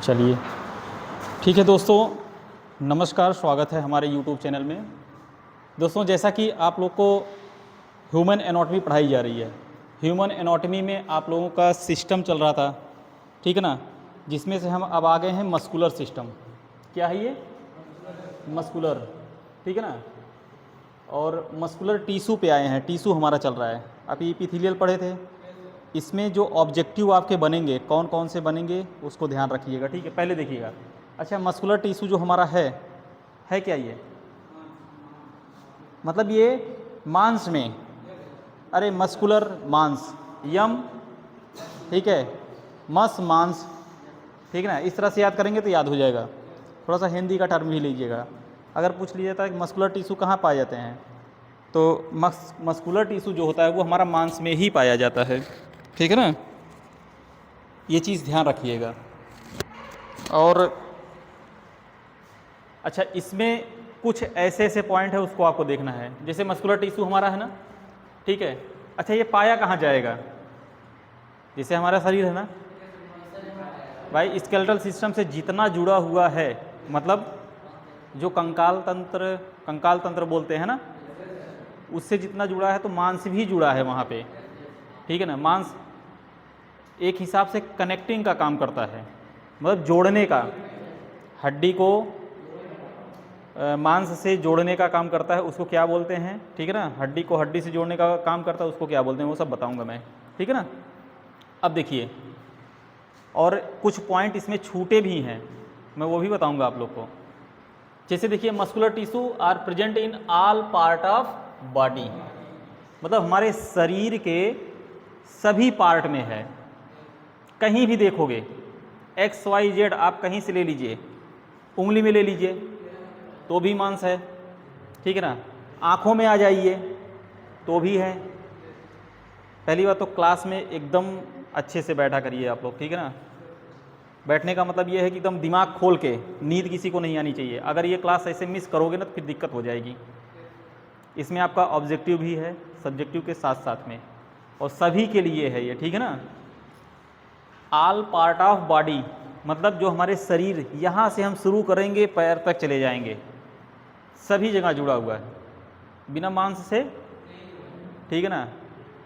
चलिए ठीक है दोस्तों, नमस्कार, स्वागत है हमारे YouTube चैनल में। दोस्तों, जैसा कि आप लोग को ह्यूमन एनाटॉमी पढ़ाई जा रही है, ह्यूमन एनाटॉमी में आप लोगों का सिस्टम चल रहा था, ठीक है ना, जिसमें से हम अब आ गए हैं मस्कुलर सिस्टम। क्या है ये? मस्कुलर, ठीक है ना। और मस्कुलर टिश्यू पे आए हैं, टिश्यू हमारा चल रहा है। आप एपिथेलियल पढ़े थे, इसमें जो ऑब्जेक्टिव आपके बनेंगे कौन कौन से बनेंगे उसको ध्यान रखिएगा, ठीक है। पहले देखिएगा, अच्छा मस्कुलर टिश्यू जो हमारा है क्या ये? मतलब ये मांस में, अरे मस्कुलर मांस, यम, ठीक है, मस मांस, ठीक है ना। इस तरह से याद करेंगे तो याद हो जाएगा। थोड़ा सा हिंदी का टर्म भी लीजिएगा। अगर पूछ लिया जाता है कि मस्कुलर टिश्यू कहाँ पाए जाते हैं, तो मस्कुलर टिश्यू जो होता है वो हमारा मांस में ही पाया जाता है, ठीक है ना। ये चीज़ ध्यान रखिएगा। और अच्छा, इसमें कुछ ऐसे ऐसे पॉइंट है उसको आपको देखना है। जैसे मस्कुलर टिश्यू हमारा है ना, ठीक है। अच्छा, ये पाया कहाँ जाएगा? जैसे हमारा शरीर है ना भाई, स्केलेटल सिस्टम से जितना जुड़ा हुआ है, मतलब जो कंकाल तंत्र बोलते हैं ना, उससे जितना जुड़ा है तो मांस भी जुड़ा है वहाँ पे, ठीक है ना। मांस एक हिसाब से कनेक्टिंग का काम करता है, मतलब जोड़ने का, हड्डी को मांस से जोड़ने का काम करता है। उसको क्या बोलते हैं, ठीक है ना। हड्डी को हड्डी से जोड़ने का काम करता है, उसको क्या बोलते हैं वो सब बताऊंगा मैं, ठीक है ना। अब देखिए, और कुछ पॉइंट इसमें छूटे भी हैं, मैं वो भी बताऊंगा आप लोग को। जैसे देखिए, muscular tissue are present in all part of body, मतलब हमारे शरीर के सभी पार्ट में है। कहीं भी देखोगे, XYZ आप कहीं से ले लीजिए, उंगली में ले लीजिए तो भी मांस है, ठीक है ना। आँखों में आ जाइए तो भी है। पहली बात तो क्लास में एकदम अच्छे से बैठा करिए आप लोग, ठीक है ना। बैठने का मतलब ये है कि एकदम दिमाग खोल के, नींद किसी को नहीं आनी चाहिए। अगर ये क्लास ऐसे मिस करोगे ना तो फिर दिक्कत हो जाएगी। इसमें आपका ऑब्जेक्टिव भी है, सब्जेक्टिव के साथ साथ में, और सभी के लिए है ये, ठीक है ना। ऑल पार्ट ऑफ बॉडी, मतलब जो हमारे शरीर, यहाँ से हम शुरू करेंगे पैर तक चले जाएंगे, सभी जगह जुड़ा हुआ है, बिना मांस से, ठीक है ना।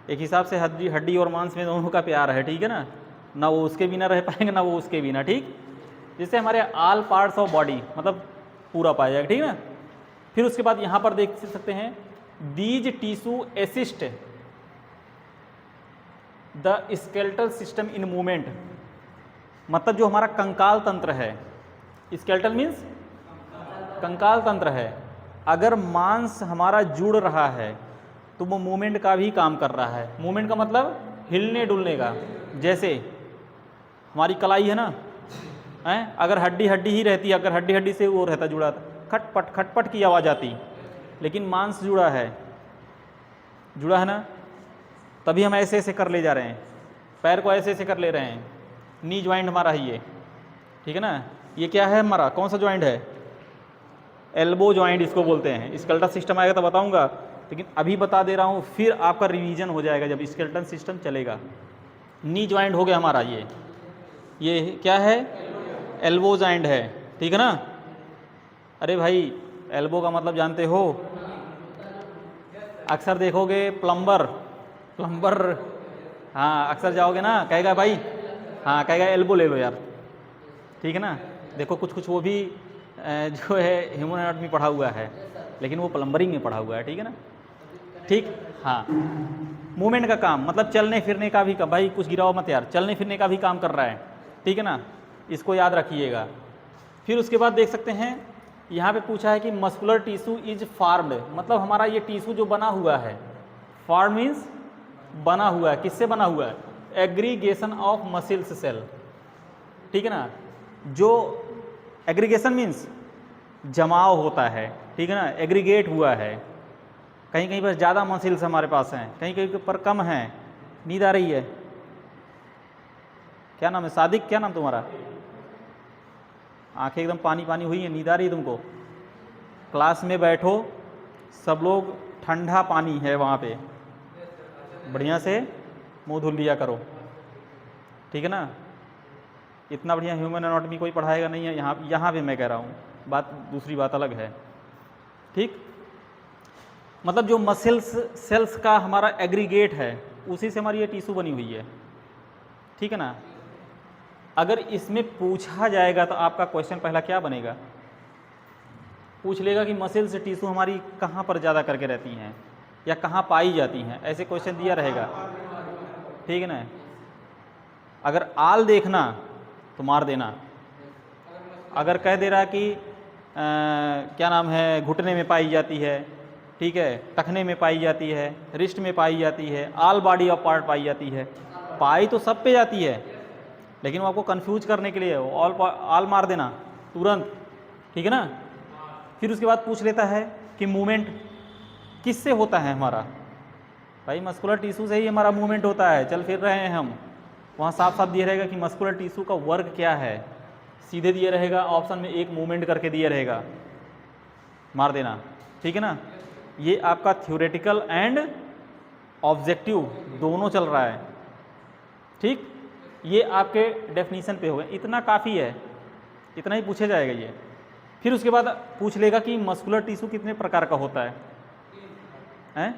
एक हिसाब से हड्डी और मांस में दोनों का प्यार है, ठीक है ना। ना वो उसके बिना रह पाएंगे, ना वो उसके बिना, ठीक। जिससे हमारे ऑल पार्ट्स ऑफ बॉडी, मतलब पूरा पाया जाएगा, ठीक है ना। फिर उसके बाद यहाँ पर देख सकते हैं, these tissue assist the skeletal system in movement, मतलब जो हमारा कंकाल तंत्र है, स्केलेटल मीन्स कंकाल तंत्र है, अगर मांस हमारा जुड़ रहा है तो वो मूवमेंट का भी काम कर रहा है। मूवमेंट का मतलब हिलने डुलने का। जैसे हमारी कलाई है ना, हैं, अगर हड्डी ही रहती, अगर हड्डी से वो रहता जुड़ा, खटपट की आवाज़ आती, लेकिन मांस जुड़ा है ना, तभी हम ऐसे ऐसे कर ले जा रहे हैं, पैर को ऐसे ऐसे कर ले रहे हैं। नी ज्वाइंट हमारा है ये, ठीक है ना। ये क्या है हमारा, कौन सा ज्वाइंट है? एल्बो ज्वाइंट इसको बोलते हैं। स्केलेटल सिस्टम आएगा तो बताऊंगा, लेकिन अभी बता दे रहा हूँ, फिर आपका रिवीजन हो जाएगा जब स्केलेटल सिस्टम चलेगा। नी ज्वाइंट हो गया हमारा, ये क्या है? एल्बो ज्वाइंट है, ठीक है ना। अरे भाई, एल्बो का मतलब जानते हो? अक्सर देखोगे प्लम्बर, हाँ, अक्सर जाओगे ना, कहेगा भाई, हाँ कहेगा एल्बो ले लो यार, ठीक है ना। देखो कुछ वो भी जो है ह्यूमन एनाटॉमी पढ़ा हुआ है, लेकिन वो प्लम्बरिंग में पढ़ा हुआ है, ठीक है ना, ठीक। हाँ, मूवमेंट का काम मतलब चलने फिरने का भी, भाई कुछ गिराओ मत यार, चलने फिरने का भी काम कर रहा है, ठीक है ना। इसको याद रखिएगा। फिर उसके बाद देख सकते हैं, यहाँ पे पूछा है कि मस्कुलर टिश्यू इज फॉर्म्ड, मतलब हमारा ये टिश्यू जो बना हुआ है, फॉर्म मीन्स बना हुआ है, किससे बना हुआ है? एग्रीगेशन ऑफ मसल्स सेल, ठीक है ना। जो एग्रीगेशन मीन्स जमाव होता है, ठीक है ना, एग्रीगेट हुआ है। कहीं कहीं पर ज़्यादा मसल्स हमारे पास हैं, कहीं कहीं पर कम हैं। नींद आ रही है? क्या नाम है? सादिक, क्या नाम तुम्हारा? आंखें एकदम पानी पानी हुई है, नींद आ रही है तुमको? क्लास में बैठो, सब लोग, ठंडा पानी है वहाँ पे, बढ़िया से मुंह धुल लिया करो, ठीक है ना। इतना बढ़िया ह्यूमन एनाटॉमी कोई पढ़ाएगा नहीं है, यहाँ पे मैं कह रहा हूँ, बात दूसरी बात अलग है। ठीक, मतलब जो मसल्स सेल्स का हमारा एग्रीगेट है उसी से हमारी ये टिश्यू बनी हुई है, ठीक है ना। अगर इसमें पूछा जाएगा तो आपका क्वेश्चन पहला क्या बनेगा, पूछ लेगा कि मसल्स टिश्यू हमारी कहाँ पर ज़्यादा करके रहती हैं या कहाँ पाई जाती हैं, ऐसे क्वेश्चन दिया रहेगा, ठीक है ना। अगर आल देखना तो मार देना, अगर कह दे रहा कि क्या नाम है घुटने में पाई जाती है, ठीक है, टखने में पाई जाती है, रिस्ट में पाई जाती है, आल बॉडी ऑफ पार्ट पाई जाती है, पाई तो सब पे जाती है, लेकिन वो आपको कंफ्यूज करने के लिए आल मार देना तुरंत, ठीक है ना। फिर उसके बाद पूछ लेता है कि मूवमेंट किससे होता है हमारा, भाई मस्कुलर टिश्यू से ही हमारा मूवमेंट होता है, चल फिर रहे हैं हम, वहाँ साफ साफ दिया रहेगा कि मस्कुलर टिश्यू का वर्क क्या है, सीधे दिया रहेगा ऑप्शन में एक मूवमेंट करके दिया रहेगा, मार देना, ठीक है ना। ये आपका थ्योरेटिकल एंड ऑब्जेक्टिव दोनों चल रहा है, ठीक। ये आपके डेफिनीशन पे हो गए, इतना काफ़ी है, इतना ही पूछा जाएगा ये। फिर उसके बाद पूछ लेगा कि मस्कुलर टिश्यू कितने प्रकार का होता है, हैं?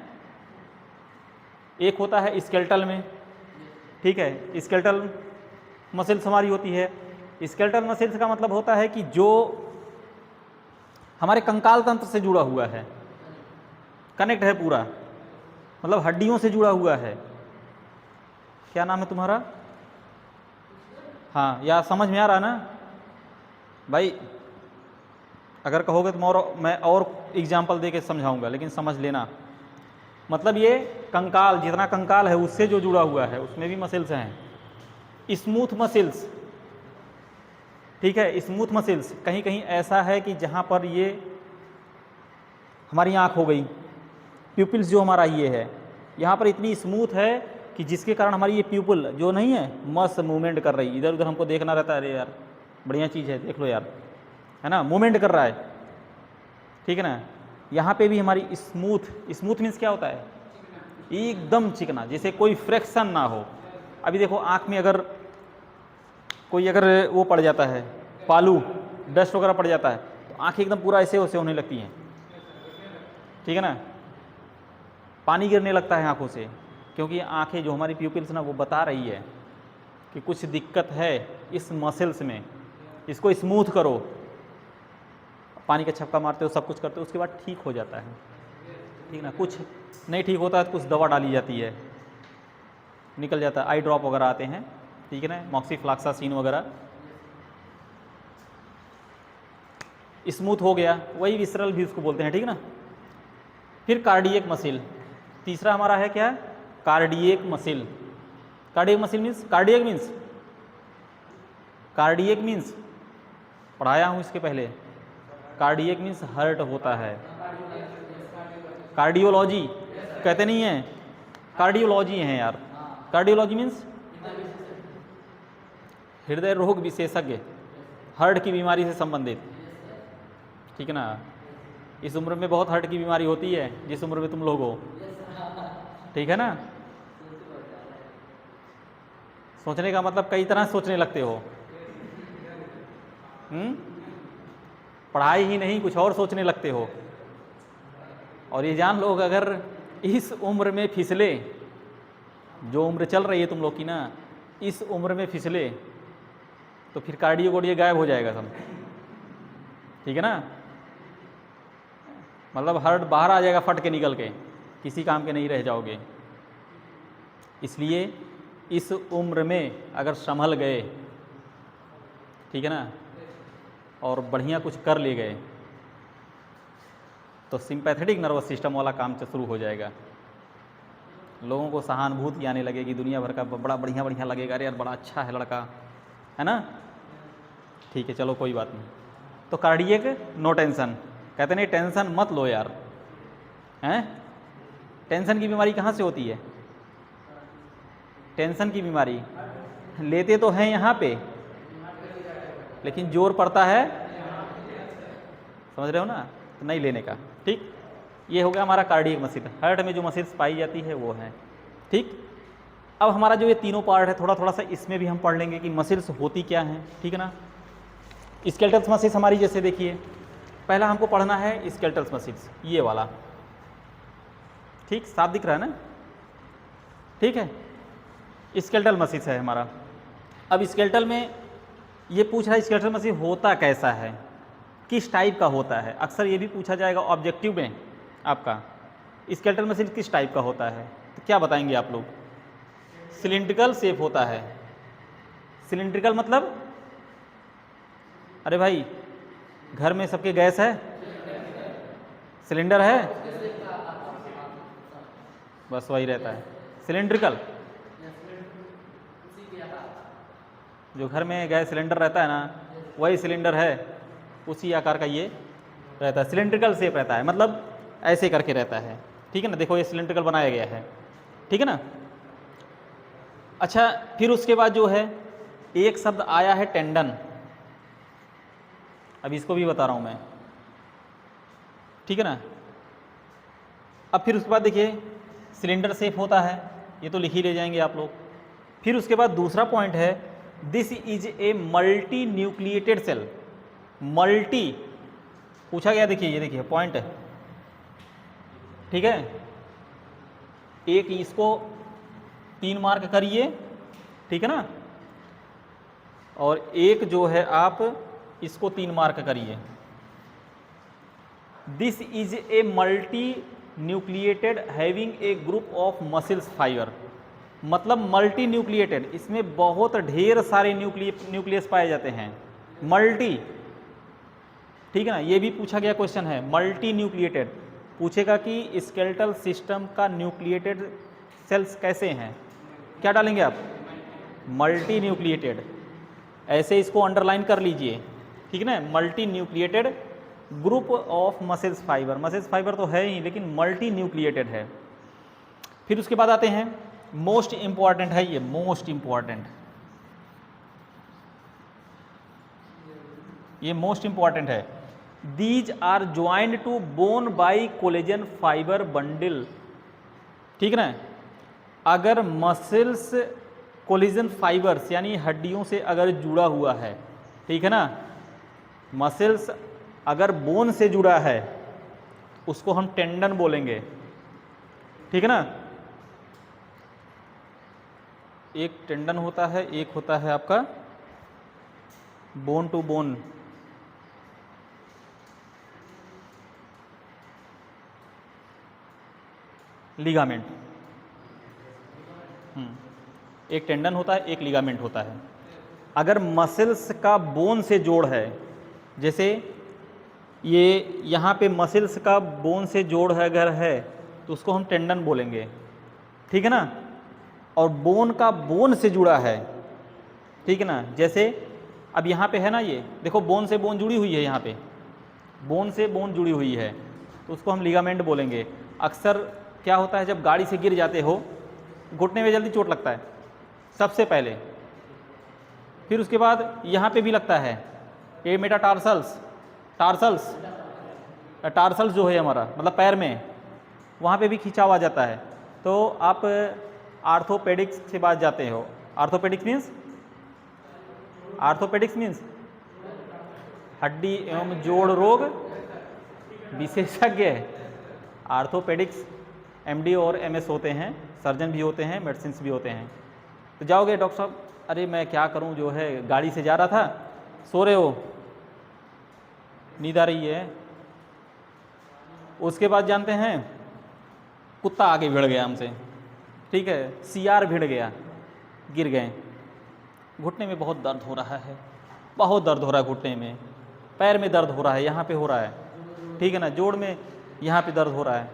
एक होता है स्केलेटल में, ठीक है, स्केलेटल मसल्स हमारी होती है। स्केलेटल मसल्स का मतलब होता है कि जो हमारे कंकाल तंत्र से जुड़ा हुआ है, कनेक्ट है पूरा, मतलब हड्डियों से जुड़ा हुआ है। क्या नाम है तुम्हारा? हाँ, या समझ में आ रहा ना भाई, अगर कहोगे तो मैं और एग्जाम्पल दे के समझाऊंगा, लेकिन समझ लेना। मतलब ये कंकाल, जितना कंकाल है उससे जो जुड़ा हुआ है उसमें भी मसल्स हैं। स्मूथ मसल्स, ठीक है, स्मूथ मसल्स कहीं कहीं ऐसा है कि जहाँ पर ये हमारी आँख हो गई, प्यूपिल्स जो हमारा ये है, यहाँ पर इतनी स्मूथ है कि जिसके कारण हमारी ये प्यूपिल जो नहीं है मस्त मूवमेंट कर रही, इधर उधर हमको देखना रहता है, अरे यार बढ़िया चीज़ है देख लो यार, है ना, मूवमेंट कर रहा है, ठीक है ना। यहाँ पे भी हमारी स्मूथ मीन्स क्या होता है, एकदम चिकना, जैसे कोई फ्रैक्शन ना हो। अभी देखो आँख में अगर कोई अगर वो पड़ जाता है, पालू डस्ट वगैरह पड़ जाता है, तो आँखें एकदम पूरा ऐसे वैसे होने लगती हैं, ठीक है ना, पानी गिरने लगता है आँखों से, क्योंकि आँखें जो हमारी प्यूपिल्स ना वो बता रही है कि कुछ दिक्कत है इस मसल्स में, इसको स्मूथ करो। पानी का छक्का मारते हो, सब कुछ करते हो, उसके बाद ठीक हो जाता है, ठीक ना। कुछ नहीं ठीक होता है तो कुछ दवा डाली जाती है, निकल जाता है, आई ड्रॉप वगैरह आते हैं, ठीक है ना, मॉक्सीफ्लॉक्सासिन वगैरह, स्मूथ हो गया, वही विसरल भी उसको बोलते हैं, ठीक है ना। फिर कार्डियक मसिल, तीसरा हमारा है क्या, cardiac muscle. Cardiac muscle means, cardiac means पढ़ाया हूँ इसके पहले, कार्डियक मीन्स हार्ट होता है। कार्डियोलॉजी कहते नहीं है, कार्डियोलॉजी है यार, कार्डियोलॉजी मीन्स हृदय रोग विशेषज्ञ, हार्ट की बीमारी से संबंधित, ठीक है ना। इस उम्र में बहुत हार्ट की बीमारी होती है, जिस उम्र में तुम लोग हो, ठीक है ना। सोचने का मतलब कई तरह सोचने लगते हो, पढ़ाई ही नहीं कुछ और सोचने लगते हो। और ये जान लो अगर इस उम्र में फिसले, जो उम्र चल रही है तुम लोग की ना, इस उम्र में फिसले तो फिर कार्डियो कोडियो गायब हो जाएगा सब, ठीक है ना। मतलब हार्ट बाहर आ जाएगा फट के निकल के, किसी काम के नहीं रह जाओगे। इसलिए इस उम्र में अगर संभल गए, ठीक है ना, और बढ़िया कुछ कर ले गए तो सिंपैथेटिक नर्वस सिस्टम वाला काम शुरू हो जाएगा। लोगों को सहानुभूति आने लगेगी, दुनिया भर का बड़ा बढ़िया बढ़िया लगेगा, अरे यार बड़ा अच्छा है लड़का, है ना, ठीक है चलो कोई बात नहीं। तो कार्डियक नो टेंशन, कहते नहीं टेंशन मत लो यार, हैं। टेंशन की बीमारी कहाँ से होती है, टेंशन की बीमारी लेते तो हैं यहाँ पे, लेकिन जोर पड़ता है, समझ रहे हो ना, तो नहीं लेने का, ठीक। ये हो गया हमारा कार्डियक मसिल, हार्ट में जो मसिल्स पाई जाती है वो है, ठीक। अब हमारा जो ये तीनों पार्ट है थोड़ा थोड़ा सा इसमें भी हम पढ़ लेंगे कि मसल्स होती क्या हैं, ठीक है ना। स्केलेटल मसल्स हमारी जैसे देखिए, पहला हमको पढ़ना है स्केलेटल मसल्स, ये वाला, ठीक, साफ दिख रहा है ना, ठीक है। स्केलेटल मसल्स है हमारा। अब स्केलेटल में ये पूछ रहा है स्केलेटल मसल होता कैसा है, किस टाइप का होता है। अक्सर ये भी पूछा जाएगा ऑब्जेक्टिव में आपका, स्केलेटल मसल किस टाइप का होता है, तो क्या बताएंगे आप लोग। सिलिंड्रिकल शेप होता है। सिलिंड्रिकल मतलब, अरे भाई घर में सबके गैस है, सिलेंडर है, बस वही रहता है सिलिंड्रिकल। जो घर में गैस सिलेंडर रहता है ना, वही सिलेंडर है, उसी आकार का ये रहता है, सिलिंड्रिकल शेप रहता है, मतलब ऐसे करके रहता है, ठीक है ना। देखो ये सिलिंड्रिकल बनाया गया है, ठीक है ना। अच्छा, फिर उसके बाद जो है एक शब्द आया है टेंडन, अब इसको भी बता रहा हूँ मैं, ठीक है ना। अब फिर उसके बाद देखिए सिलेंडर शेप होता है, ये तो लिख ही ले जाएंगे आप लोग। फिर उसके बाद दूसरा पॉइंट है this is a multi nucleated cell. Multi पूछा गया, देखिए ये देखिए पॉइंट है, ठीक है। एक इसको 3 मार्क करिए, ठीक है ना, और एक जो है आप इसको 3 मार्क करिए। This is a multi nucleated having a group of muscles fibre, मतलब मल्टी न्यूक्लिएटेड, इसमें बहुत ढेर सारे न्यूक्लियस पाए जाते हैं, मल्टी, ठीक है ना। ये भी पूछा गया क्वेश्चन है, मल्टी न्यूक्लिएटेड पूछेगा कि स्केलेटल सिस्टम का न्यूक्लिएटेड सेल्स कैसे हैं, क्या डालेंगे आप, मल्टी न्यूक्लिएटेड, ऐसे इसको अंडरलाइन कर लीजिए, ठीक है ना। Multi nucleated group of muscles fibre, muscles fibre तो है ही लेकिन मल्टी न्यूक्लिएटेड है। फिर उसके बाद आते हैं मोस्ट इंपॉर्टेंट है ये, मोस्ट इंपॉर्टेंट, ये मोस्ट इंपॉर्टेंट है। These are joined to bone by collagen fibre bundle, ठीक है ना। अगर मसल्स कोलेजन फाइबर्स यानी हड्डियों से अगर जुड़ा हुआ है, ठीक है ना, मसल्स अगर बोन से जुड़ा है उसको हम टेंडन बोलेंगे, ठीक है ना। एक टेंडन होता है, एक होता है आपका बोन टू बोन, लिगामेंट, एक टेंडन होता है, एक लिगामेंट होता है। अगर मसल्स का बोन से जोड़ है, जैसे ये यहाँ पे मसल्स का बोन से जोड़ है अगर है तो उसको हम टेंडन बोलेंगे, ठीक है ना। और बोन का बोन से जुड़ा है, ठीक है ना, जैसे अब यहाँ पे है ना, ये देखो बोन से बोन जुड़ी हुई है, यहाँ पे बोन से बोन जुड़ी हुई है तो उसको हम लिगामेंट बोलेंगे। अक्सर क्या होता है जब गाड़ी से गिर जाते हो, घुटने में जल्दी चोट लगता है सबसे पहले, फिर उसके बाद यहाँ पे भी लगता है, ये मेटाटार्सल्स, टार्सल्स जो है हमारा मतलब पैर में, वहाँ पे भी खिंचाव आ जाता है। तो आप आर्थोपेडिक्स के पास जाते हो, आर्थोपेडिक्स मीन्स हड्डी एवं जोड़ रोग विशेषज्ञ। आर्थोपेडिक्स एमडी और एमएस होते हैं, सर्जन भी होते हैं, मेडिसिन्स भी होते हैं। तो जाओगे डॉक्टर साहब, अरे मैं क्या करूं, जो है गाड़ी से जा रहा था, सो रहे हो, नींद आ रही है। उसके बाद जानते हैं कुत्ता आगे भिड़ गया हमसे, ठीक है, सियार भिड़ गया, गिर गए, घुटने में बहुत दर्द हो रहा है, बहुत दर्द हो रहा है घुटने में, पैर में दर्द हो रहा है, यहाँ पे हो रहा है, ठीक है ना, जोड़ में यहाँ पे दर्द हो रहा है।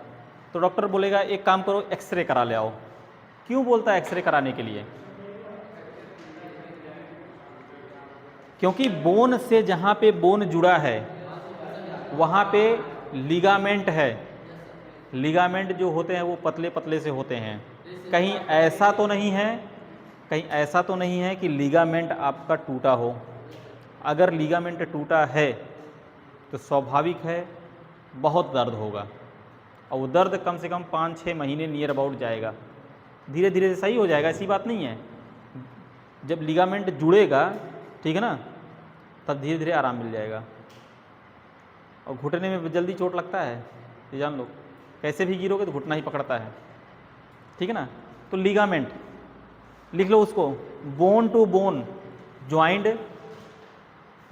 तो डॉक्टर बोलेगा एक काम करो, एक्सरे करा ले आओ। क्यों बोलता है एक्सरे कराने के लिए? क्योंकि बोन से जहाँ पे बोन जुड़ा है वहाँ पे लिगामेंट है। लिगामेंट जो होते हैं वो पतले पतले से होते हैं। कहीं ऐसा तो नहीं है, कि लिगामेंट आपका टूटा हो। अगर लिगामेंट टूटा है तो स्वाभाविक है बहुत दर्द होगा, और वो दर्द कम से कम 5-6 महीने नियर अबाउट जाएगा। धीरे धीरे सही हो जाएगा, ऐसी बात नहीं है। जब लिगामेंट जुड़ेगा, ठीक है ना, तब धीरे धीरे आराम मिल जाएगा। और घुटने में जल्दी चोट लगता है, ये जान लो, कैसे भी गिरोगे तो घुटना ही पकड़ता है, ठीक है ना। तो लिगामेंट लिख लो उसको, bone to bone joint,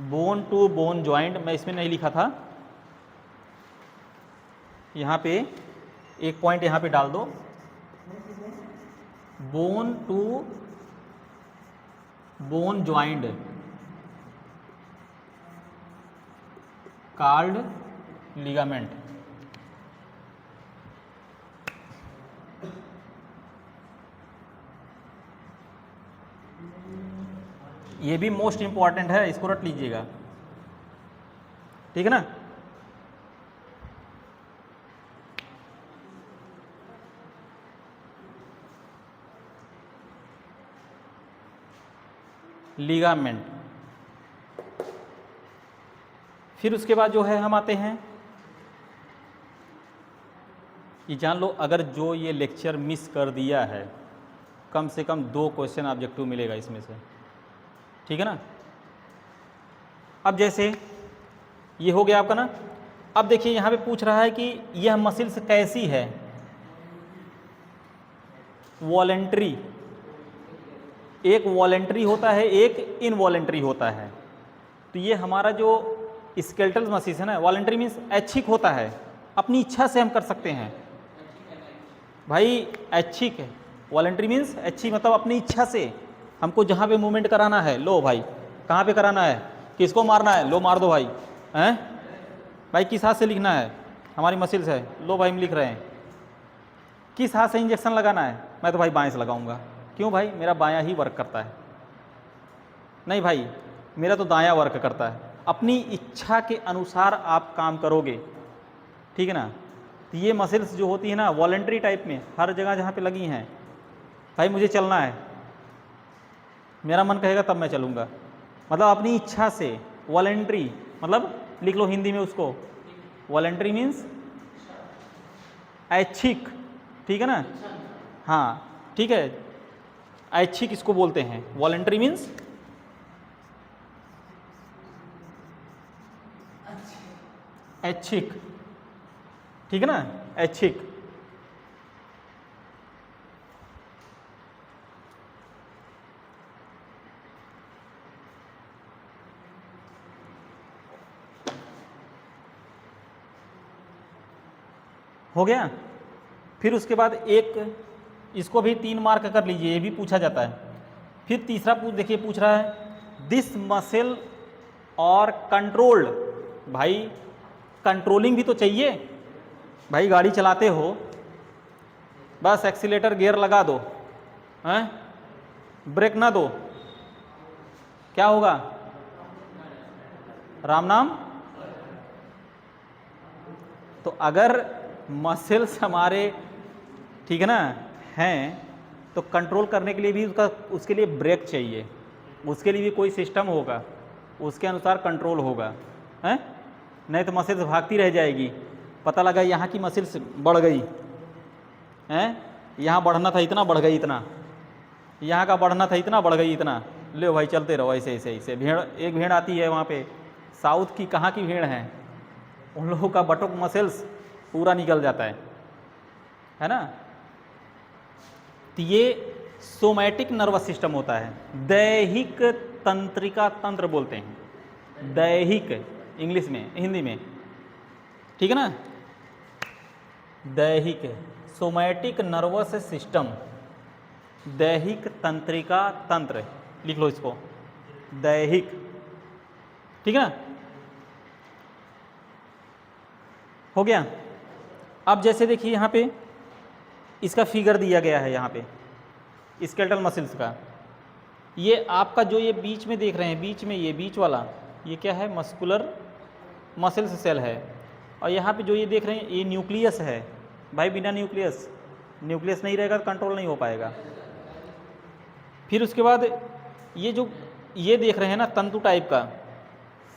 bone to bone joint, मैं इसमें नहीं लिखा था, यहाँ पे एक पॉइंट यहाँ पे डाल दो, bone to bone joint called ligament. ये भी मोस्ट इंपॉर्टेंट है, इसको रट लीजिएगा, ठीक है ना। लिगामेंट। फिर उसके बाद जो है हम आते हैं, ये जान लो, अगर जो ये लेक्चर मिस कर दिया है, कम से कम 2 क्वेश्चन ऑब्जेक्टिव मिलेगा इसमें से, ठीक है ना। अब जैसे ये हो गया आपका ना, अब देखिए यहाँ पे पूछ रहा है कि यह मसल्स कैसी है, वॉलेंट्री, एक वॉलेंट्री होता है, एक इनवॉलेंट्री होता है। तो ये हमारा जो स्केलेटल मसल्स है ना, वॉलेंट्री मीन्स ऐच्छिक होता है, अपनी इच्छा से हम कर सकते हैं भाई, ऐच्छिक है। वॉलेंट्री मीन्स ऐच्छिक मतलब अपनी इच्छा से, हमको जहाँ पे मूवमेंट कराना है, लो भाई कहाँ पे कराना है, किसको मारना है, लो मार दो भाई, हैं भाई, किस हाथ से लिखना है, हमारी मसल्स है, लो भाई हम लिख रहे हैं। किस हाथ से इंजेक्शन लगाना है, मैं तो भाई बाएं से लगाऊंगा, क्यों भाई, मेरा बायां ही वर्क करता है। नहीं भाई, मेरा तो दायां वर्क करता है। अपनी इच्छा के अनुसार आप काम करोगे, ठीक है ना। तो ये मसल्स जो होती है ना वॉलेंट्री टाइप में, हर जगह जहाँ पे लगी हैं, भाई मुझे चलना है, मेरा मन कहेगा तब मैं चलूँगा, मतलब अपनी इच्छा से। वॉलेंट्री मतलब लिख लो हिंदी में उसको, वॉलेंट्री मीन्स ऐच्छिक, ठीक है ना, हाँ ठीक है, ऐच्छिक इसको बोलते हैं, वॉलेंट्री मीन्स ऐच्छिक, ठीक है ना, ऐच्छिक। हो गया। फिर उसके बाद एक, इसको भी 3 मार्क कर लीजिए, ये भी पूछा जाता है। फिर तीसरा देखिए पूछ रहा है, दिस मसल और कंट्रोल्ड, भाई कंट्रोलिंग भी तो चाहिए भाई, गाड़ी चलाते हो बस एक्सीलेटर गियर लगा दो, हैं, ब्रेक ना दो, क्या होगा, राम नाम। तो अगर मसल्स हमारे, ठीक है ना, हैं, तो कंट्रोल करने के लिए भी उसके लिए ब्रेक चाहिए, उसके लिए भी कोई सिस्टम होगा, उसके अनुसार कंट्रोल होगा, हैं। नहीं तो मसल्स भागती रह जाएगी, पता लगा यहाँ की मसल्स बढ़ गई हैं, यहाँ बढ़ना था इतना, बढ़ गई इतना, यहाँ का बढ़ना था इतना, बढ़ गई इतना, ले भाई चलते रहो ऐसे ऐसे ऐसे। भेड़, एक भेड़ आती है वहाँ पे, साउथ की कहाँ की भेड़ है, उन लोगों का बटोक मसल्स पूरा निकल जाता है ना। तो ये सोमैटिक नर्वस सिस्टम होता है, दैहिक तंत्रिका तंत्र बोलते हैं, दैहिक इंग्लिश में, हिंदी में, ठीक है ना, दैहिक सोमैटिक नर्वस सिस्टम, दैहिक तंत्रिका तंत्र, लिख लो इसको, दैहिक, ठीक है ना। हो गया। अब जैसे देखिए यहाँ पे इसका फिगर दिया गया है, यहाँ पे स्केलेटल मसल्स का, ये आपका जो ये बीच में देख रहे हैं, बीच में ये बीच वाला, ये क्या है, मस्कुलर मसल्स सेल है। और यहाँ पे जो ये देख रहे हैं ये न्यूक्लियस है भाई, बिना न्यूक्लियस नहीं रहेगा तो कंट्रोल नहीं हो पाएगा। फिर उसके बाद ये जो ये देख रहे हैं ना तंतु टाइप का,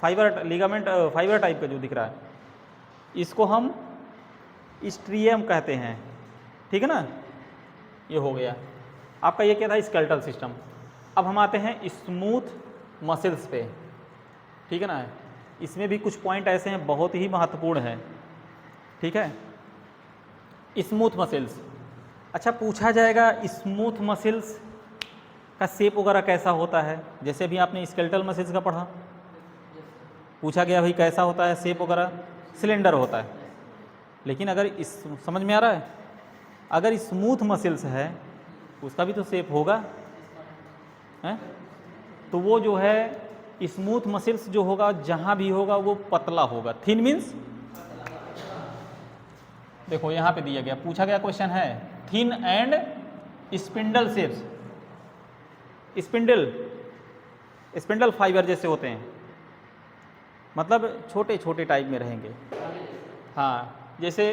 फाइबर लिगामेंट, फाइबर टाइप का जो दिख रहा है, इसको हम स्ट्रियम कहते हैं, ठीक है ना, ये हो गया। आपका ये क्या था, स्केलेटल सिस्टम। अब हम आते हैं स्मूथ मसल्स पे, ठीक है ना। इसमें भी कुछ पॉइंट ऐसे हैं बहुत ही महत्वपूर्ण हैं, ठीक है। स्मूथ मसल्स, अच्छा पूछा जाएगा स्मूथ मसल्स का शेप वगैरह कैसा होता है, जैसे भी आपने स्केलेटल मसल्स का पढ़ा, पूछा गया भाई कैसा होता है शेप वगैरह, सिलेंडर होता है। लेकिन अगर इस समझ में आ रहा है, अगर स्मूथ मसल्स है उसका भी तो शेप होगा, है? तो वो जो है स्मूथ मसल्स जो होगा जहाँ भी होगा वो पतला होगा। थिन मीन्स, देखो यहाँ पे दिया गया, पूछा गया क्वेश्चन है thin and spindle shapes. Spindle fibre जैसे होते हैं, मतलब छोटे छोटे टाइप में रहेंगे। हाँ, जैसे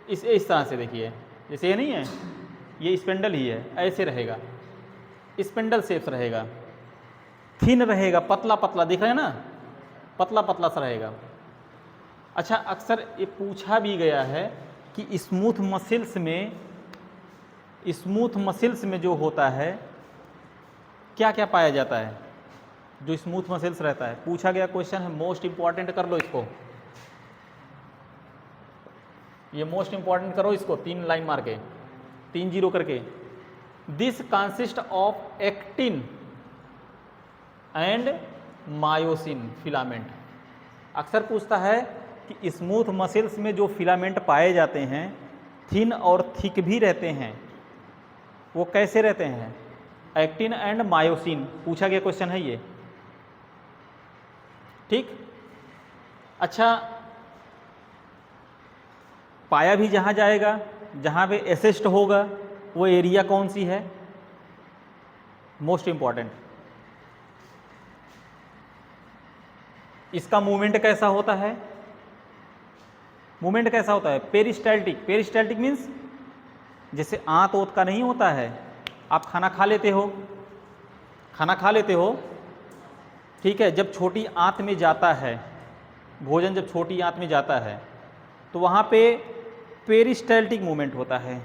इस तरह से देखिए, जैसे ये नहीं है, ये स्पिंडल ही है, ऐसे रहेगा, स्पिंडल शेप्स रहेगा, थिन रहेगा, पतला पतला, दिख रहे हैं ना, पतला पतला सा रहेगा। अच्छा, अक्सर ये पूछा भी गया है कि स्मूथ मसल्स में जो होता है क्या क्या पाया जाता है, जो स्मूथ मसल्स रहता है। पूछा गया क्वेश्चन है, मोस्ट इंपॉर्टेंट कर लो इसको, ये मोस्ट इंपॉर्टेंट करो इसको, 3 लाइन मार के, 3 जीरो करके। This consist of actin and myosin filament. अक्सर पूछता है कि स्मूथ मसल्स में जो फिलामेंट पाए जाते हैं, थिन और थिक भी रहते हैं, वो कैसे रहते हैं, एक्टिन एंड मायोसिन। पूछा गया क्वेश्चन है ये, ठीक। अच्छा, पाया भी जहाँ जाएगा, जहाँ पे एसेस्ट होगा, वो एरिया कौन सी है, मोस्ट इंपॉर्टेंट। इसका मूवमेंट कैसा होता है, मूवमेंट कैसा होता है, पेरिस्टाल्टिक। पेरिस्टाल्टिक मीन्स जैसे आंत ओत का नहीं होता है, आप खाना खा लेते हो, ठीक है, जब छोटी आंत में जाता है भोजन, जब छोटी आंत में जाता है तो वहाँ पे पेरिस्टाल्टिक मूवमेंट होता है,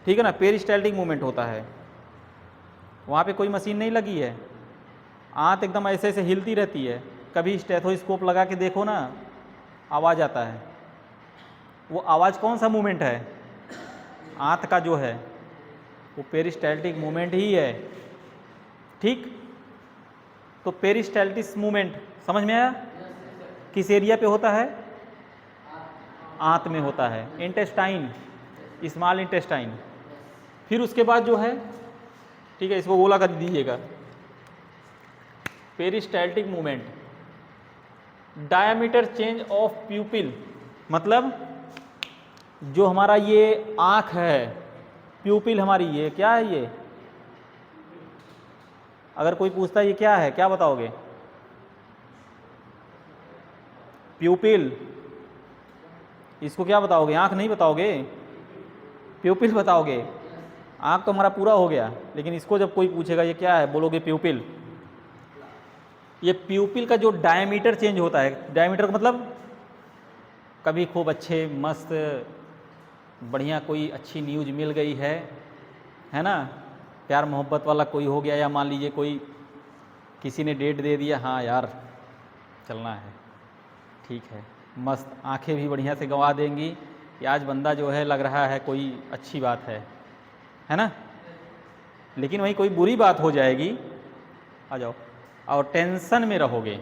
ठीक है ना, पेरिस्टाल्टिक मूवमेंट होता है। वहाँ पे कोई मशीन नहीं लगी है, आंत एकदम ऐसे ऐसे हिलती रहती है। कभी स्टेथोस्कोप लगा के देखो ना, आवाज़ आता है। वो आवाज़ कौन सा मूवमेंट है, आंत का जो है, वो पेरिस्टाल्टिक मूवमेंट ही है, ठीक। तो पेरिस्टाल्टिक मूवमेंट समझ में आया, किस एरिया पे होता है, आंत में होता है, इंटेस्टाइन, स्मॉल इंटेस्टाइन। फिर उसके बाद जो है, ठीक है, इसको गोला कर दीजिएगा, peristaltic movement. Diameter change of प्यूपिल, मतलब जो हमारा ये आँख है, प्यूपिल हमारी, ये क्या है, ये अगर कोई पूछता है ये क्या है, क्या बताओगे, प्यूपिल। इसको क्या बताओगे, आँख नहीं बताओगे, प्यूपिल बताओगे। आँख तो हमारा पूरा हो गया, लेकिन इसको जब कोई पूछेगा ये क्या है, बोलोगे प्यूपिल। ये प्यूपिल का जो डायमीटर चेंज होता है, डायमीटर का मतलब कभी खूब अच्छे मस्त बढ़िया कोई अच्छी न्यूज़ मिल गई है ना, प्यार मोहब्बत वाला कोई हो गया, या मान लीजिए कोई किसी ने डेट दे दिया, हाँ यार चलना है, ठीक है, मस्त आंखें भी बढ़िया से गंवा देंगी कि आज बंदा जो है लग रहा है कोई अच्छी बात है ना। लेकिन वहीं कोई बुरी बात हो जाएगी, आ जाओ, और टेंशन में रहोगे,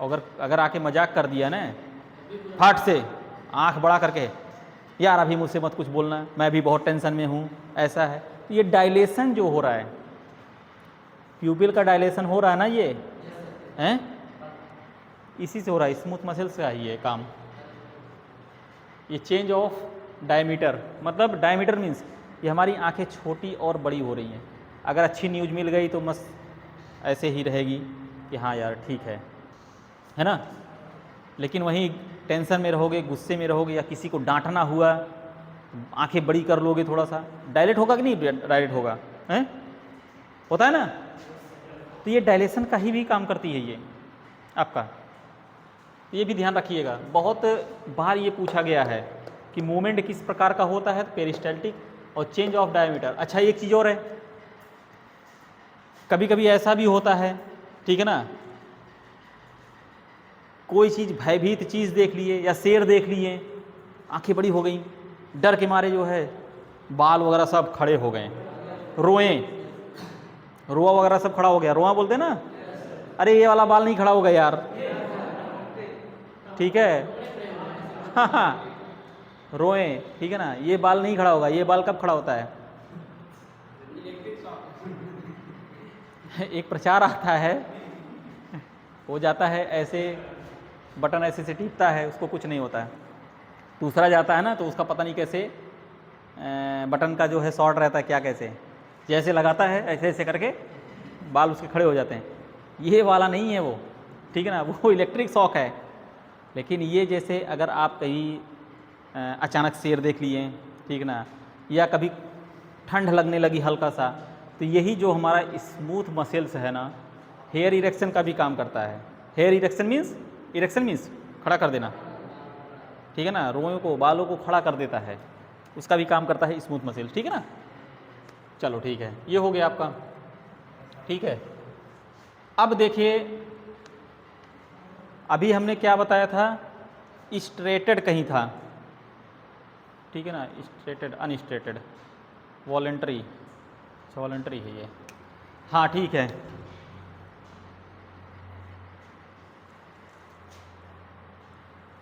अगर आके मजाक कर दिया ना फट से आंख बड़ा करके, यार अभी मुझसे मत कुछ बोलना, मैं भी बहुत टेंशन में हूँ, ऐसा है। तो ये डायलेशन जो हो रहा है, प्यूपिल का डायलेशन हो रहा है ना, ये हैं, इसी से हो रहा है, स्मूथ मसल्स का ही है काम। ये चेंज ऑफ डायमीटर, मतलब डायमीटर मीन्स ये हमारी आंखें छोटी और बड़ी हो रही हैं। अगर अच्छी न्यूज़ मिल गई तो मस्त ऐसे ही रहेगी कि हाँ यार ठीक है ना। लेकिन वहीं टेंशन में रहोगे, गुस्से में रहोगे, या किसी को डांटना हुआ, आंखें बड़ी कर लोगे, थोड़ा सा डायलेट होगा कि नहीं, डायलेट होगा, हैं, होता है ना। तो ये डायलेशन का ही भी काम करती है ये आपका, ये भी ध्यान रखिएगा। बहुत बार ये पूछा गया है कि मूवमेंट किस प्रकार का होता है, पेरिस्टाल्टिक, और चेंज ऑफ डायमीटर। अच्छा एक चीज़ और है, कभी कभी ऐसा भी होता है, ठीक है ना, कोई चीज़ भयभीत चीज़ देख लिए या शेर देख लिए, आंखें बड़ी हो गई, डर के मारे जो है बाल वगैरह सब खड़े हो गए, रोआ वगैरह सब खड़ा हो गया, रोआ बोलते हैं ना, अरे ये वाला बाल नहीं खड़ा होगा यार, ठीक है, हाँ रोए, ठीक है ना, ये बाल नहीं खड़ा होगा, ये बाल कब खड़ा होता है? एक प्रचार आता है, हो जाता है ऐसे, बटन ऐसे से टीपता है, उसको कुछ नहीं होता है। दूसरा जाता है ना तो उसका पता नहीं कैसे बटन का जो है शॉर्ट रहता है, क्या कैसे, जैसे लगाता है ऐसे ऐसे करके बाल उसके खड़े हो जाते हैं। ये वाला नहीं है वो, ठीक है ना, वो इलेक्ट्रिक शॉक है। लेकिन ये जैसे अगर आप कहीं अचानक शेर देख लिए, ठीक है ना, या कभी ठंड लगने लगी हल्का सा, तो यही जो हमारा स्मूथ मसल्स है ना, हेयर इरेक्शन का भी काम करता है। हेयर इरेक्शन मीन्स खड़ा कर देना, ठीक है ना, रोए को, बालों को खड़ा कर देता है, उसका भी काम करता है स्मूथ मसल, ठीक है ना। चलो ठीक है, ये हो गया आपका, ठीक है। अब देखिए, अभी हमने क्या बताया था, स्ट्रेटेड कहीं था, ठीक है ना, स्ट्रेटेड अनस्ट्रेटेड, वॉलेंट्री है ये, हाँ ठीक है।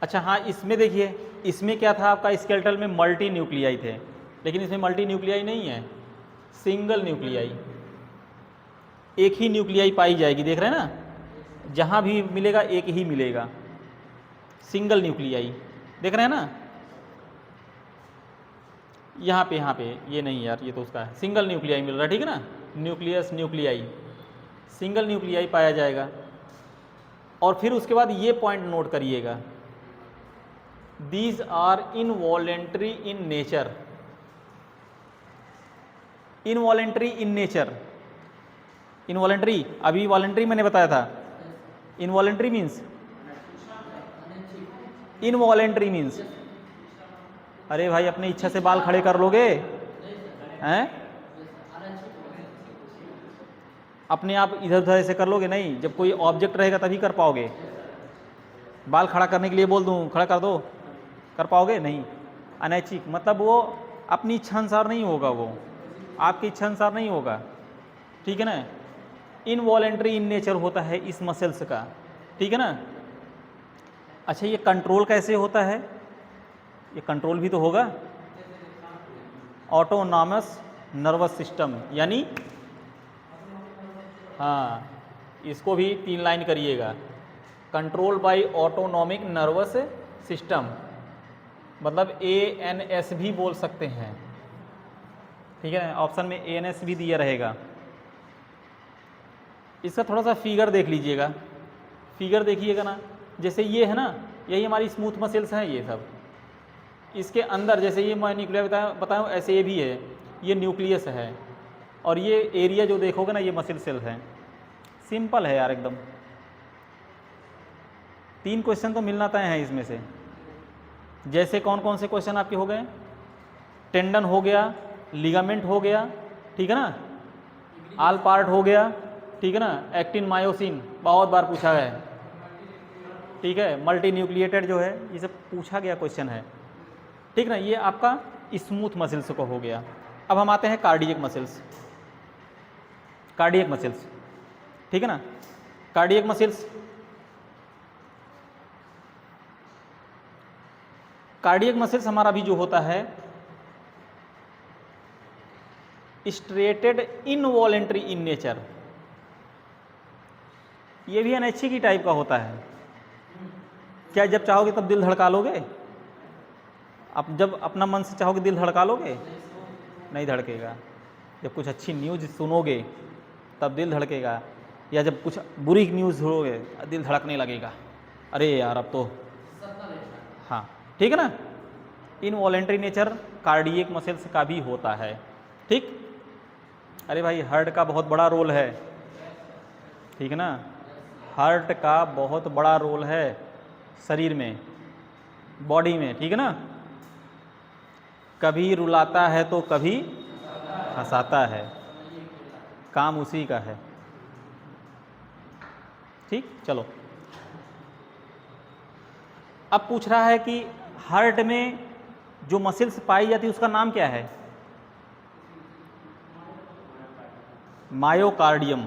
अच्छा हाँ, इसमें देखिए, इसमें क्या था आपका, स्केलेटल में मल्टी न्यूक्लियाई थे, लेकिन इसमें मल्टी न्यूक्लियाई नहीं है, सिंगल न्यूक्लियाई, एक ही न्यूक्लियाई पाई जाएगी, देख रहे हैं ना, जहाँ भी मिलेगा एक ही मिलेगा, सिंगल न्यूक्लियाई, देख रहे हैं ना, यहाँ पे ये नहीं यार, ये तो उसका है, सिंगल न्यूक्लियाई मिल रहा है, ठीक है ना, न्यूक्लियस न्यूक्लियाई, सिंगल न्यूक्लियाई पाया जाएगा। और फिर उसके बाद ये पॉइंट नोट करिएगा, these are involuntary in nature, involuntary in nature, involuntary, अभी वॉलेंट्री मैंने बताया था, इनवॉलेंट्री मीन्स अरे भाई अपनी इच्छा से बाल खड़े कर लोगे हैं, अपने आप इधर उधर ऐसे कर लोगे नहीं, जब कोई ऑब्जेक्ट रहेगा तभी कर पाओगे। बाल खड़ा करने के लिए बोल दूं खड़ा कर दो, कर पाओगे नहीं। अनैच्छिक मतलब वो अपनी इच्छा अनुसार नहीं होगा, वो आपकी इच्छा अनुसार नहीं होगा, ठीक है ना। इनवॉलेंट्री इन नेचर होता है इस मसल्स का, ठीक है ना। अच्छा ये कंट्रोल कैसे होता है, ये कंट्रोल भी तो होगा, ऑटोनॉमस नर्वस सिस्टम, यानी हाँ इसको भी 3 लाइन करिएगा, control by autonomic nervous system, मतलब ANS भी बोल सकते हैं, ठीक है, ऑप्शन में ANS भी दिया रहेगा। इसका थोड़ा सा फिगर देख लीजिएगा, फिगर देखिएगा ना, जैसे ये है ना, यही हमारी स्मूथ मसल्स हैं ये सब, इसके अंदर जैसे ये मैं न्यूक्लियर बताऊँ ऐसे ये भी है, ये न्यूक्लियस है, और ये एरिया जो देखोगे ना ये मसल सेल्स हैं। सिंपल है यार एकदम, 3 क्वेश्चन तो मिलना तय है इसमें से। जैसे कौन कौन से क्वेश्चन आपके हो गए, टेंडन हो गया, लिगामेंट हो गया, ठीक है ना, आल पार्ट हो गया, ठीक है ना, एक्टिन मायोसिन बहुत बार पूछा है, ठीक है, मल्टी न्यूक्लिएटेड जो है ये सब पूछा गया क्वेश्चन है, ठीक ना। ये आपका स्मूथ मसल्स को हो गया। अब हम आते हैं कार्डियक मसल्स, ठीक है ना। कार्डियक मसल्स हमारा भी जो होता है स्ट्रेटेड इनवॉलेंट्री इन नेचर, ये भी अनैच्छिक ही टाइप का होता है। क्या जब चाहोगे तब दिल धड़का लोगे, आप जब अपना मन से चाहोगे दिल धड़का लोगे, नहीं धड़केगा। जब कुछ अच्छी न्यूज़ सुनोगे तब दिल धड़केगा, या जब कुछ बुरी न्यूज़ होगे दिल धड़कने लगेगा, अरे यार अब तो, हाँ ठीक है ना। इनवॉलेंट्री नेचर कार्डियक मसल्स का भी होता है, ठीक। अरे भाई हार्ट का बहुत बड़ा रोल है, ठीक है ना, हार्ट का बहुत बड़ा रोल है शरीर में, बॉडी में, ठीक है ना। कभी रुलाता है तो कभी हंसाता है, काम उसी का है। ठीक, चलो अब पूछ रहा है कि हार्ट में जो मसल्स पाई जाती है उसका नाम क्या है? मायोकार्डियम।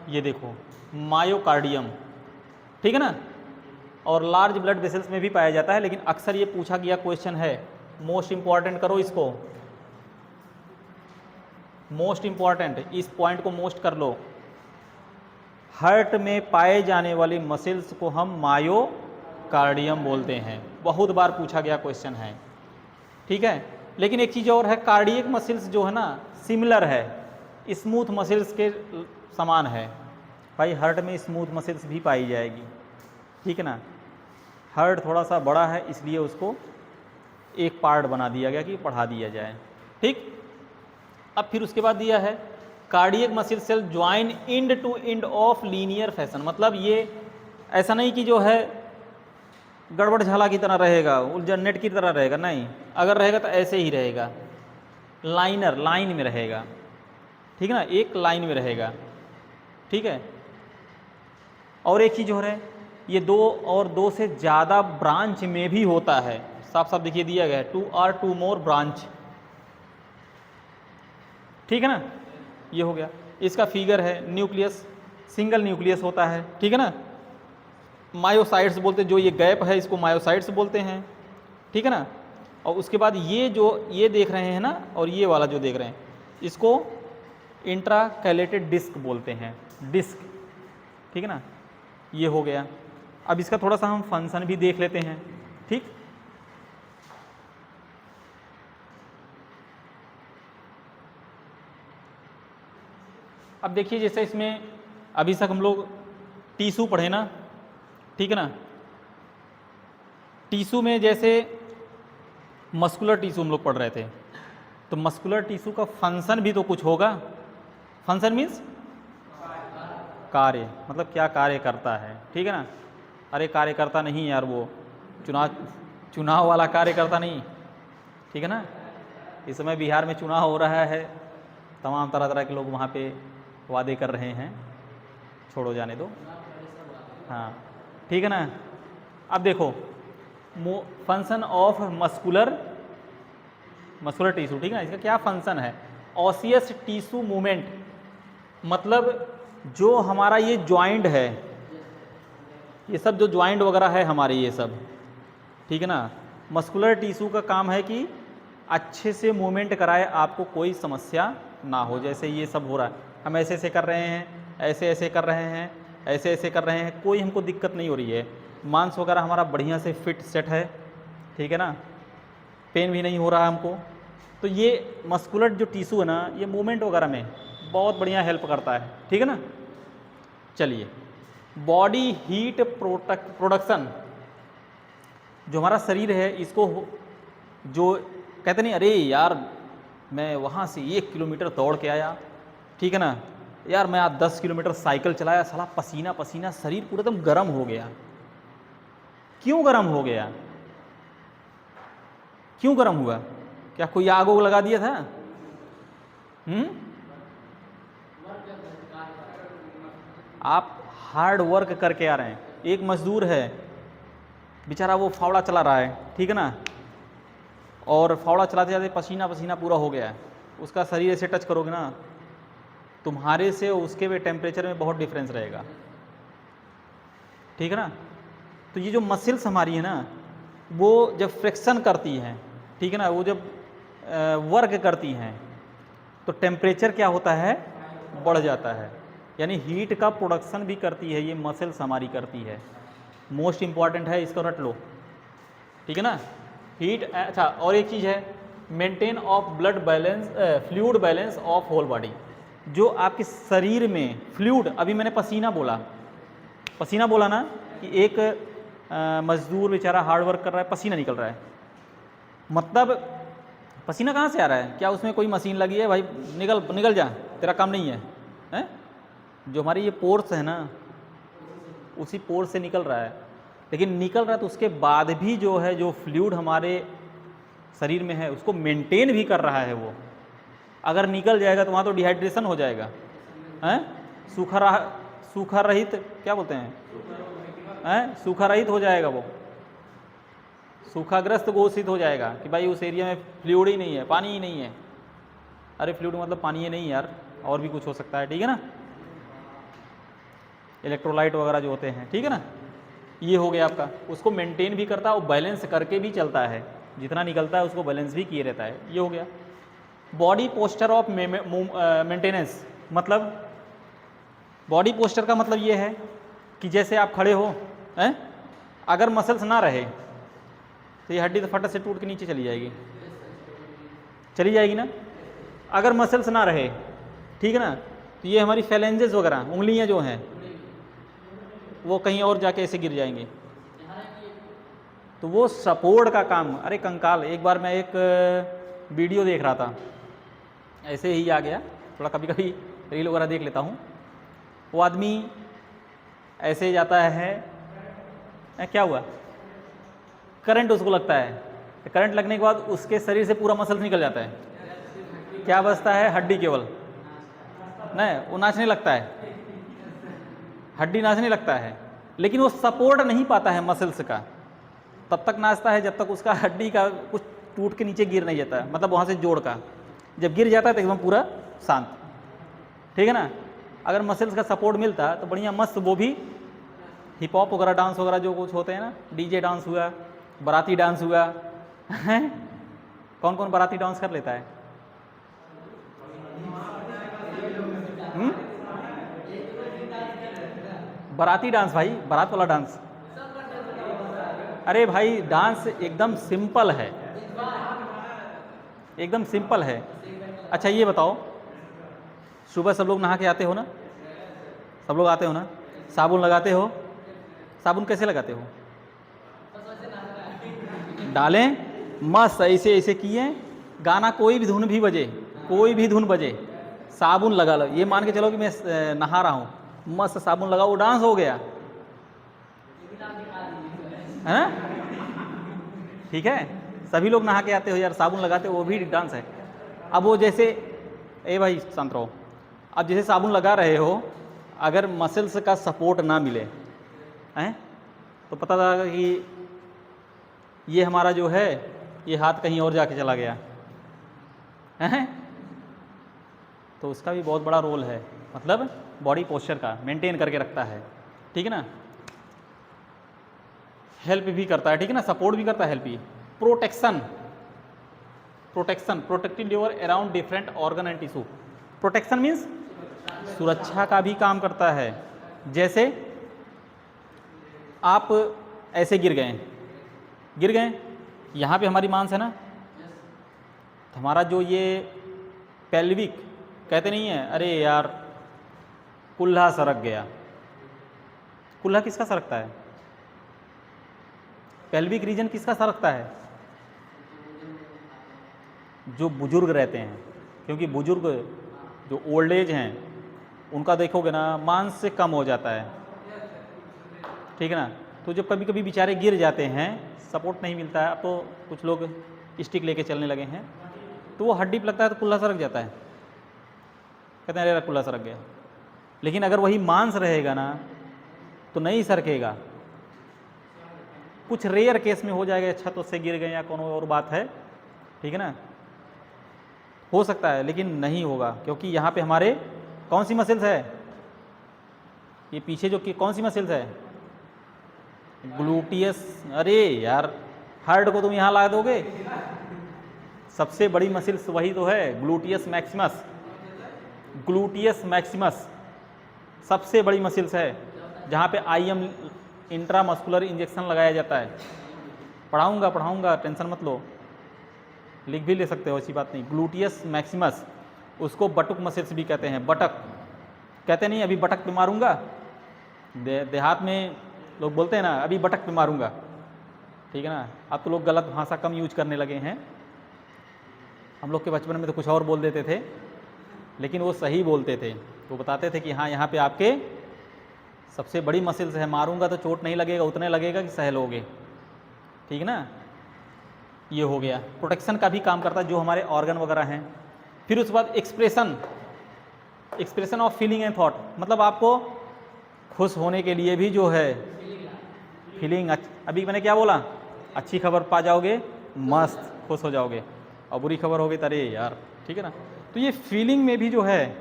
ये देखो मायोकार्डियम, ठीक है ना। और लार्ज ब्लड वेसल्स में भी पाया जाता है, लेकिन अक्सर ये पूछा गया क्वेश्चन है, मोस्ट इंपॉर्टेंट करो इसको, मोस्ट इंपॉर्टेंट, इस पॉइंट को मोस्ट कर लो। हार्ट में पाए जाने वाली मसल्स को हम मायोकार्डियम बोलते हैं, बहुत बार पूछा गया क्वेश्चन है, ठीक है। लेकिन एक चीज़ और है, कार्डियक मसल्स जो है ना सिमिलर है, स्मूथ मसल्स के समान है। भाई हार्ट में स्मूथ मसल्स भी पाई जाएगी, ठीक है ना। हार्ट थोड़ा सा बड़ा है इसलिए उसको एक पार्ट बना दिया गया कि पढ़ा दिया जाए, ठीक। अब फिर उसके बाद दिया है cardiac muscle cell join end to end of linear fashion, मतलब ये ऐसा नहीं कि जो है गड़बड़ झाला की तरह रहेगा, उलझन नेट की तरह रहेगा, नहीं, अगर रहेगा तो ऐसे ही रहेगा, लाइन में रहेगा, ठीक है ना, एक लाइन में रहेगा, ठीक है। और एक चीज़ हो रहा है, ये दो से ज़्यादा ब्रांच में भी होता है, साफ साफ देखिए दिया गया है 2 or 2 more ब्रांच, ठीक है ना। ये हो गया, इसका फिगर है, न्यूक्लियस सिंगल न्यूक्लियस होता है, ठीक है ना। मायोसाइट्स बोलते हैं, जो ये गैप है इसको मायोसाइट्स बोलते हैं, ठीक है ना। और उसके बाद ये जो ये देख रहे हैं ना, और ये वाला जो देख रहे हैं इसको इंट्राकैलेटेड डिस्क बोलते हैं, डिस्क, ठीक है ना। ये हो गया। अब इसका थोड़ा सा हम फंक्शन भी देख लेते हैं, ठीक। अब देखिए जैसे इसमें अभी तक हम लोग टिश्यू पढ़े ना, ठीक है ना। टिश्यू में जैसे मस्कुलर टिश्यू हम लोग पढ़ रहे थे, तो मस्कुलर टिश्यू का फंक्शन भी तो कुछ होगा। फंक्शन मीन्स कार्य, मतलब क्या कार्य करता है, ठीक है ना। अरे कार्य करता नहीं यार, वो चुनाव वाला कार्य करता नहीं, ठीक है ना। इस समय बिहार में चुनाव हो रहा है, तमाम तरह तरह के लोग वहाँ पे वादे कर रहे हैं, छोड़ो जाने दो, हाँ, ठीक है ना। अब देखो फंक्शन ऑफ मस्कुलर टिश्यू, ठीक है ना। इसका क्या फंक्शन है? ऑसियस टिश्यू मूवमेंट, मतलब जो हमारा ये जॉइंट है, ये सब जो जॉइंट वगैरह है हमारे ये सब, ठीक है ना। मस्कुलर टिश्यू का काम है कि अच्छे से मूवमेंट कराए, आपको कोई समस्या ना हो। जैसे ये सब हो रहा है, हम ऐसे ऐसे कर रहे हैं, ऐसे ऐसे कर रहे हैं, ऐसे ऐसे कर रहे हैं, कोई हमको दिक्कत नहीं हो रही है, मांस वगैरह हमारा बढ़िया से फिट सेट है, ठीक है ना, पेन भी नहीं हो रहा हमको। तो ये मस्कुलर जो टिश्यू है ना, ये मूवमेंट वगैरह में बहुत बढ़िया हेल्प करता है, ठीक है ना। चलिए, बॉडी हीट प्रोडक्शन, जो हमारा शरीर है इसको, जो कहते नहीं अरे यार मैं वहाँ से 1 किलोमीटर दौड़ के आया, ठीक है ना, यार मैं आज 10 किलोमीटर साइकिल चलाया, साला पसीना पसीना, शरीर पूरा एकदम गर्म हो गया। क्यों गर्म हो गया? क्यों गर्म हुआ? क्या कोई आग वोग लगा दिया था? आप हार्ड वर्क करके आ रहे हैं। एक मजदूर है बेचारा, वो फावड़ा चला रहा है, ठीक है ना, और फावड़ा चलाते जाते पसीना पसीना पूरा हो गया है, उसका शरीर ऐसे टच करोगे ना, तुम्हारे से उसके वे टेम्परेचर में बहुत डिफरेंस रहेगा, ठीक है ना। तो ये जो मसल्स हमारी है ना, वो जब फ्रिक्शन करती हैं, ठीक है ना, वो जब वर्क करती हैं तो टेम्परेचर क्या होता है, बढ़ जाता है, यानी हीट का प्रोडक्शन भी करती है, ये मसल्स हमारी करती है। मोस्ट इम्पॉर्टेंट है, इसको रट लो, ठीक है ना। हीट, अच्छा और एक चीज़ है, maintain of blood balance, fluid balance of whole body, जो आपके शरीर में फ्लूइड, अभी मैंने पसीना बोला ना, कि एक मजदूर बेचारा हार्ड वर्क कर रहा है, पसीना निकल रहा है, मतलब पसीना कहाँ से आ रहा है? क्या उसमें कोई मशीन लगी है? भाई निकल जा, तेरा काम नहीं है, हैं? जो हमारी ये पोर्स है ना, उसी पोर्स से निकल रहा है, लेकिन निकल रहा है तो उसके बाद भी जो है, जो फ्लूइड हमारे शरीर में है, उसको मेंटेन भी कर रहा है वो। अगर निकल जाएगा तो वहाँ तो डिहाइड्रेशन हो जाएगा, हैं? सूखा रहित क्या बोलते हैं, हैं? सूखा रहित हो जाएगा वो, सूखाग्रस्त घोषित हो जाएगा कि भाई उस एरिया में फ्लूइड ही नहीं है, पानी ही नहीं है। अरे फ्लूइड मतलब पानी ही नहीं यार, और भी कुछ हो सकता है, ठीक है ना, इलेक्ट्रोलाइट वगैरह जो होते हैं, ठीक है ना। ये हो गया आपका, उसको मेंटेन भी करता है और बैलेंस करके भी चलता है, जितना निकलता है उसको बैलेंस भी किए रहता है। ये हो गया बॉडी पोस्चर ऑफ मेंटेनेंस। मतलब बॉडी पोस्चर का मतलब ये है कि जैसे आप खड़े हो, हैं? अगर मसल्स ना रहे तो ये हड्डी तो फटक से टूट के नीचे चली जाएगी ना। अगर मसल्स ना रहे, ठीक है ना, तो ये हमारी फैलेंजेस वगैरह उंगलियां जो हैं वो कहीं और जाके ऐसे गिर जाएंगे, तो वो सपोर्ट का काम। अरे कंकाल, एक बार मैं एक वीडियो देख रहा था, ऐसे ही आ गया, थोड़ा कभी कभी रील वगैरह देख लेता हूँ। वो आदमी ऐसे जाता है, क्या हुआ, करंट उसको लगता है, करंट लगने के बाद उसके शरीर से पूरा मसल निकल जाता है, क्या बचता है, हड्डी केवल। नहीं, वो नाचने लगता है, हड्डी नाचने लगता है, लेकिन वो सपोर्ट नहीं पाता है मसल्स का। तब तक नाचता है जब तक उसका हड्डी का कुछ टूट के नीचे गिर नहीं जाता है, मतलब वहाँ से जोड़ का। जब गिर जाता है तो एकदम पूरा शांत, ठीक है ना। अगर मसल्स का सपोर्ट मिलता तो बढ़िया मस्त वो भी हिप हॉप वगैरह डांस वगैरह जो कुछ होते हैं ना, डीजे डांस हुआ, बाराती डांस हुआ, हैं? कौन कौन बाराती डांस कर लेता है? बाराती डांस भाई, बारात वाला डांस। अरे भाई डांस एकदम सिंपल है, एकदम सिंपल है। अच्छा ये बताओ, सुबह सब लोग नहा के आते हो ना, सब लोग आते हो ना, साबुन लगाते हो? साबुन कैसे लगाते हो? डालें मस्त ऐसे ऐसे किए, गाना कोई भी धुन भी बजे, कोई भी धुन बजे, साबुन लगा लो। ये मान के चलो कि मैं नहा रहा हूँ, मस्त साबुन लगाओ, वो डांस हो गया, है ना? ठीक है, सभी लोग नहा के आते हो यार, साबुन लगाते हो, वो भी डांस है। अब वो जैसे, ए भाई शांत रहो, अब जैसे साबुन लगा रहे हो, अगर मसल्स का सपोर्ट ना मिले, हैं, तो पता लगा कि ये हमारा जो है ये हाथ कहीं और जाके चला गया, हैं? तो उसका भी बहुत बड़ा रोल है, मतलब बॉडी पोस्चर का मेंटेन करके रखता है, ठीक है ना, हेल्प भी करता है, ठीक है ना, सपोर्ट भी करता है, हेल्प भी। Protection, protective layer around different organ and tissue. Protection means सुरक्षा का भी काम करता है। जैसे आप ऐसे गिर गए, यहाँ पे हमारी मांस है ना, हमारा जो ये पेल्विक कहते नहीं है, अरे यार कुल्हा सरक गया। कुल्हा किसका सरकता है? पेल्विक रीजन किसका सरकता है? जो बुजुर्ग रहते हैं, क्योंकि बुजुर्ग जो ओल्ड एज हैं उनका देखोगे ना मांस से कम हो जाता है, ठीक है ना। तो जब कभी कभी बेचारे गिर जाते हैं, सपोर्ट नहीं मिलता है, अब तो कुछ लोग स्टिक लेके चलने लगे हैं, तो वो हड्डी पे लगता है तो कुल्ला सरक जाता है, कहते हैं अरे कुल्ला सरक गया। लेकिन अगर वही मांस रहेगा ना तो नहीं सरकेगा, कुछ रेयर केस में हो जाएगा, छत उससे गिर गए या कोनो और बात है, ठीक है ना, हो सकता है, लेकिन नहीं होगा, क्योंकि यहाँ पे हमारे कौन सी मसल्स है, ये पीछे जो कौन सी मसल्स है, ग्लूटियस। अरे यार हार्ट को तुम यहाँ ला दोगे, सबसे बड़ी मसल्स वही तो है, ग्लूटियस मैक्सिमस। ग्लूटियस मैक्सिमस सबसे बड़ी मसल्स है, जहाँ पे आईएम इंट्रामस्कुलर इंजेक्शन लगाया जाता है। पढ़ाऊंगा, टेंशन मत लो, लिख भी ले सकते हो, ऐसी बात नहीं। ग्लूटियस मैक्सिमस, उसको बटुक मसल्स भी कहते हैं, बटक कहते नहीं, अभी बटक पे मारूंगा, देहात में लोग बोलते हैं ना, अभी बटक पे मारूंगा, ठीक है ना। अब तो लोग गलत भाषा कम यूज करने लगे हैं, हम लोग के बचपन में तो कुछ और बोल देते थे, लेकिन वो सही बोलते थे, वो बताते थे कि हाँ यहाँ पे आपके सबसे बड़ी मसल्स है, मारूंगा तो चोट नहीं लगेगा, उतने लगेगा कि सह लोगे, ठीक है ना। ये हो गया, प्रोटेक्शन का भी काम करता है जो हमारे ऑर्गन वगैरह हैं। फिर उसके बाद expression of feeling and thought, मतलब आपको खुश होने के लिए भी जो है फीलिंग, अभी मैंने क्या बोला, अच्छी खबर पा जाओगे मस्त खुश हो जाओगे, और बुरी खबर होगी तो अरे यार, ठीक है ना। तो ये फीलिंग में भी जो है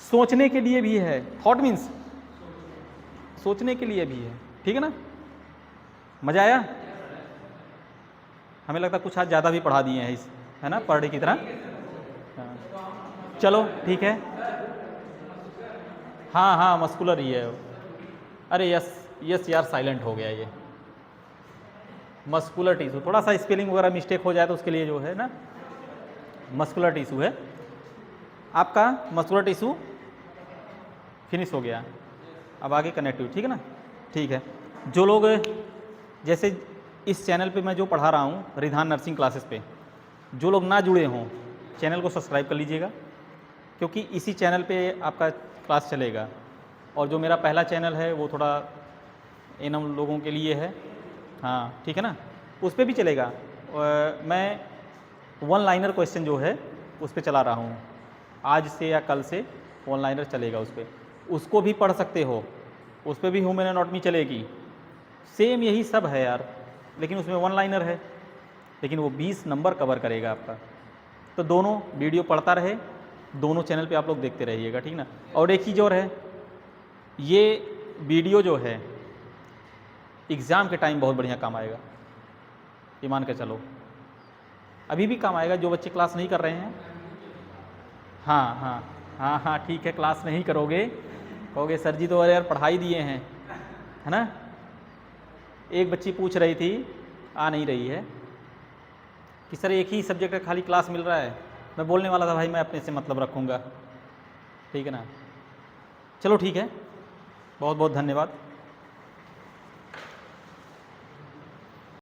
सोचने के लिए भी है, थॉट मीन्स सोचने के लिए भी है, ठीक है ना। मज़ा आया? हमें लगता है कुछ आज ज़्यादा भी पढ़ा दिए हैं इस, है ना, पर डे की तरह। हाँ। चलो ठीक है। हाँ हाँ मस्कुलर ही है। अरे यस यस यार, साइलेंट हो गया ये। मस्कुलर टिश्यू, थोड़ा सा स्पेलिंग वगैरह मिस्टेक हो जाए तो उसके लिए जो है ना, मस्कुलर टिश्यू है आपका। मस्कुलर टिश्यू फिनिश हो गया, अब आगे कनेक्टिव, ठीक है ना। ठीक है, जो लोग जैसे इस चैनल पे मैं जो पढ़ा रहा हूँ रिधान नर्सिंग क्लासेस पे, जो लोग ना जुड़े हों चैनल को सब्सक्राइब कर लीजिएगा, क्योंकि इसी चैनल पे आपका क्लास चलेगा। और जो मेरा पहला चैनल है वो थोड़ा एनम लोगों के लिए है, हाँ ठीक है ना, उस पर भी चलेगा। मैं वन लाइनर क्वेश्चन जो है उस पर चला रहा हूँ, आज से या कल से वन लाइनर चलेगा उस पर, उसको भी पढ़ सकते हो, उस पर भी ह्यूमन एनाटॉमी चलेगी, सेम यही सब है यार, लेकिन उसमें वन लाइनर है, लेकिन वो 20 नंबर कवर करेगा आपका। तो दोनों वीडियो पढ़ता रहे, दोनों चैनल पे आप लोग देखते रहिएगा, ठीक ना। और एक चीज़ और है, ये वीडियो जो है एग्ज़ाम के टाइम बहुत बढ़िया काम आएगा, ये मान के चलो, अभी भी काम आएगा जो बच्चे क्लास नहीं कर रहे हैं। हाँ हाँ हाँ हाँ ठीक है, क्लास नहीं करोगे, कहोगे सर जी तो अरे यार पढ़ाई दिए हैं, है ना। एक बच्ची पूछ रही थी, आ नहीं रही है, कि सर एक ही सब्जेक्ट का खाली क्लास मिल रहा है। मैं बोलने वाला था भाई मैं अपने से मतलब रखूँगा, ठीक है ना। चलो ठीक है, बहुत बहुत धन्यवाद।